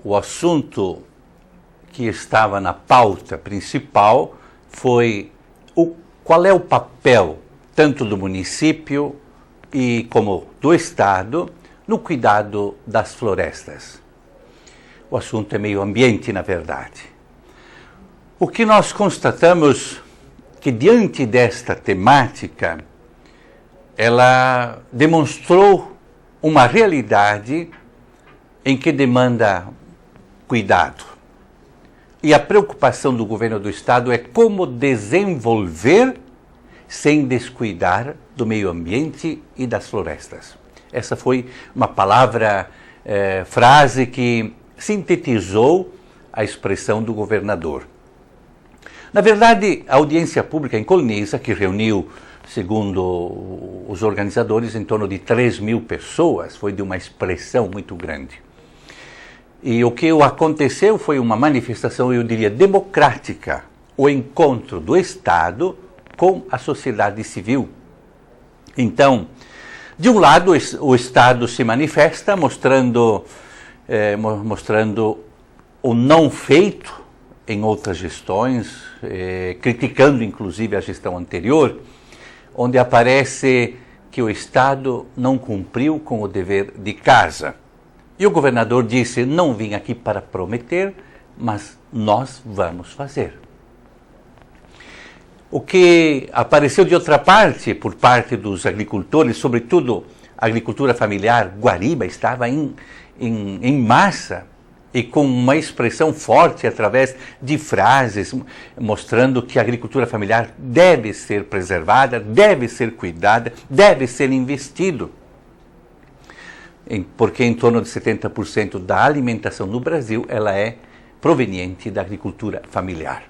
o assunto que estava na pauta principal foi qual é o papel tanto do município e como do Estado no cuidado das florestas. O assunto é meio ambiente, na verdade. O que nós constatamos que diante desta temática, ela demonstrou uma realidade em que demanda cuidado. E a preocupação do governo do Estado é como desenvolver sem descuidar do meio ambiente e das florestas. Essa foi uma frase que sintetizou a expressão do governador. Na verdade, a audiência pública em Colniza, que reuniu, segundo os organizadores, em torno de 3.000 pessoas, foi de uma expressão muito grande. E o que aconteceu foi uma manifestação, eu diria, democrática, o encontro do Estado com a sociedade civil. Então, de um lado, o Estado se manifesta mostrando o não feito em outras gestões, criticando inclusive a gestão anterior, onde aparece que o Estado não cumpriu com o dever de casa. E o governador disse: não vim aqui para prometer, mas nós vamos fazer. O que apareceu de outra parte, por parte dos agricultores, sobretudo a agricultura familiar, Guariba estava em massa e com uma expressão forte através de frases, mostrando que a agricultura familiar deve ser preservada, deve ser cuidada, deve ser investido. Porque em torno de 70% da alimentação no Brasil ela é proveniente da agricultura familiar.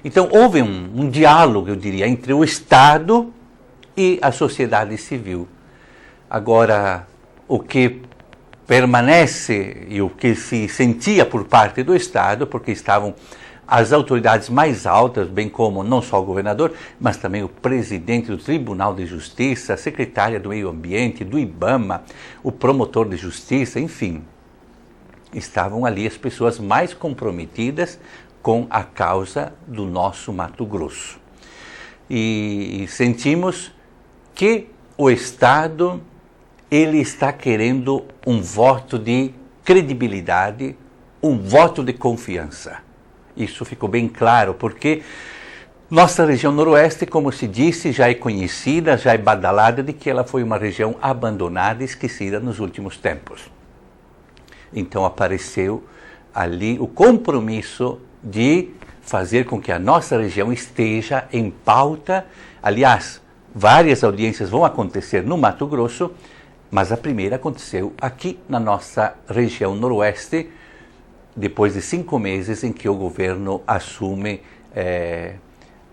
Então houve um diálogo, eu diria, entre o Estado e a sociedade civil. Agora, o que permanece e o que se sentia por parte do Estado, porque estavam as autoridades mais altas, bem como não só o governador, mas também o presidente do Tribunal de Justiça, a secretária do Meio Ambiente, do IBAMA, o promotor de justiça, enfim. Estavam ali as pessoas mais comprometidas com a causa do nosso Mato Grosso. E sentimos que o Estado, ele está querendo um voto de credibilidade, um voto de confiança. Isso ficou bem claro, porque nossa região noroeste, como se disse, já é conhecida, já é badalada de que ela foi uma região abandonada e esquecida nos últimos tempos. Então apareceu ali o compromisso de fazer com que a nossa região esteja em pauta. Aliás, várias audiências vão acontecer no Mato Grosso, mas a primeira aconteceu aqui na nossa região noroeste, depois de 5 meses em que o governo assume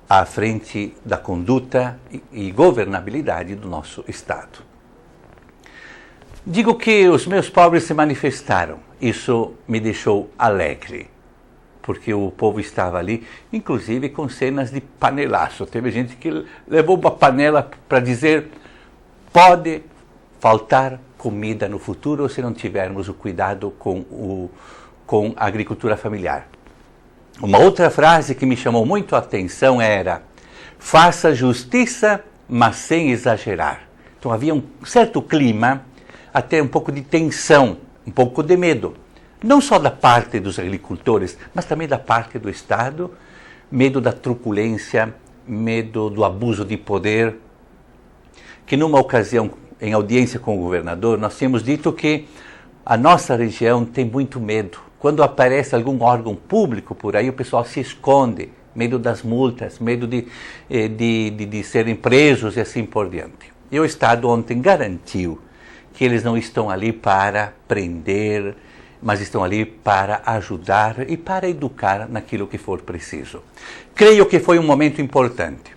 à frente da conduta e governabilidade do nosso Estado. Digo que os meus pobres se manifestaram. Isso me deixou alegre, porque o povo estava ali, inclusive com cenas de panelaço. Teve gente que levou uma panela para dizer: pode faltar comida no futuro se não tivermos o cuidado com a agricultura familiar. Uma outra frase que me chamou muito a atenção era: faça justiça, mas sem exagerar. Então havia um certo clima, até um pouco de tensão, um pouco de medo. Não só da parte dos agricultores, mas também da parte do Estado. Medo da truculência, medo do abuso de poder. Que numa ocasião, em audiência com o governador, nós tínhamos dito que a nossa região tem muito medo. Quando aparece algum órgão público por aí, o pessoal se esconde, medo das multas, medo de serem presos e assim por diante. E o Estado ontem garantiu que eles não estão ali para prender, mas estão ali para ajudar e para educar naquilo que for preciso. Creio que foi um momento importante.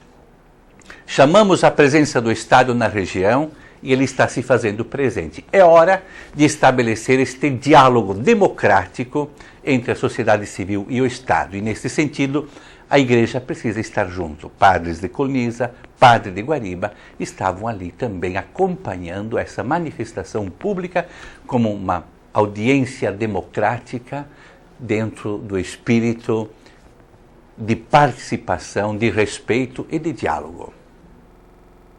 Chamamos a presença do Estado na região e ele está se fazendo presente. É hora de estabelecer este diálogo democrático entre a sociedade civil e o Estado. E, nesse sentido, a igreja precisa estar junto. Padres de Colniza, padre de Guariba, estavam ali também acompanhando essa manifestação pública como uma audiência democrática dentro do espírito de participação, de respeito e de diálogo.